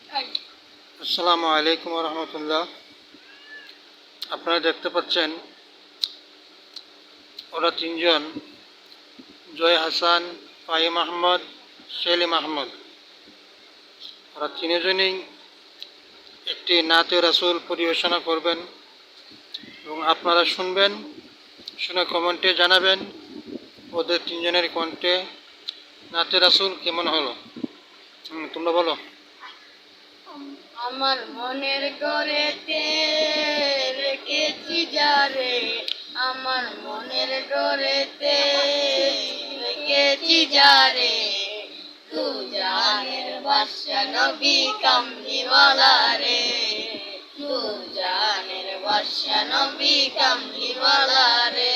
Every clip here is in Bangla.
আসসালামু আলাইকুম রহমতুল্লাহ। আপনারা দেখতে পাচ্ছেন ওরা তিনজন, জয় হাসান, ফাহিম আহমদ, সেলিম আহমদ। ওরা তিনজনেই একটি নাতে রাসূল পরিবেশনা করবেন এবং আপনারা শুনবেন, শুনে কমেন্টে জানাবেন ওদের তিনজনের কণ্ঠে নাতে রাসূল কেমন হলো। তোমরা বলো। আমার মনের ঘরেতে রেখেছি যারে, আমার মনের ঘরেতে রেখেছি যারে, তু জানের বাদশা নবী কামলিওয়ালা রে, তু জানের বাদশা নবী কামলিওয়ালা রে।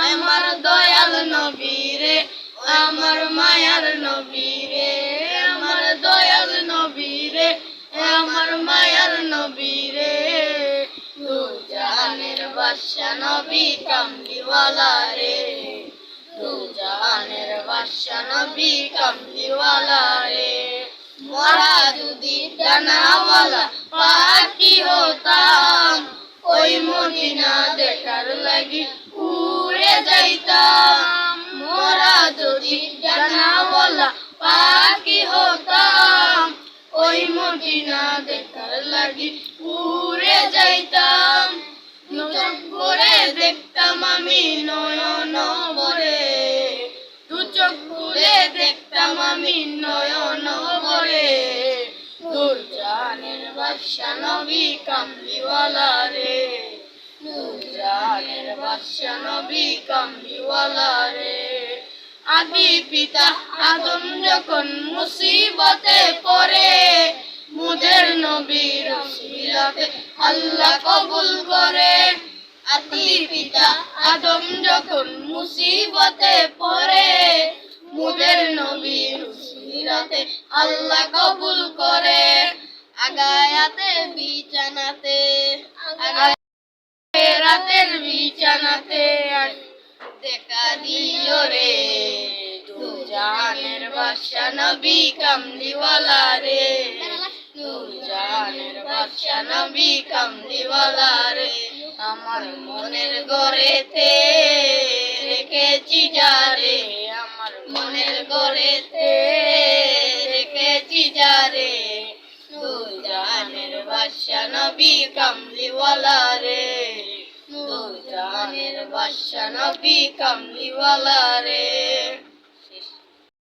আমার দয়াল নবী রে, আমার মায়ার নবী রে, আমার দয়াল নবী রে, আমার মায়ার নবী রে, তু জাহানের বাদশা নবী কামলিওয়ালা রে, তু জাহানের বাদশা নবী কামলিওয়ালা রে। মোরা যদি ডানাওয়ালা পাখি হতাম, ওই মদিনা দেখার লাগি উড়ে যাইতাম। মোরা যদি ডানাওয়ালা পাখি হতাম, ওই মদিনা দেখার লাগি উড়ে যাইতাম। চোখ ভরে দেখতাম আমি নয়ন ভরে, দু চোখ ভরে দেখতাম আমি নয়ন ভরে, তোর জানের বাদশা নবী কামলিওয়ালা রে, তোর জানের বাদশা নবী কামলিওয়ালা রে। আদি পিতা আদম যখন মুসিবতে পড়ে, মুদের নবীর ওসিলাতে আল্লাহ কবুল করে। আদি পিতা আদম যখন মুসিবতে পড়ে, মুদের নবীর ওসিলাতে আল্লাহ কবুল করে। আগায়াতে বিছানাতে, রাতের বিছানাতে দেখা দিও রে, তু জানের বাদশা নবী কামলিওয়ালা রে, তু জানের বাদশা নবী কামলিওয়ালা রে। আমার মনের ঘরেতে রেখেছি যারে, আমার মনের ঘরেতে রেখেছি যারে, তু জানের বাদশা নবী কামলিওয়ালা রে, তু জানের বাদশা নবী কামলিওয়ালা রে।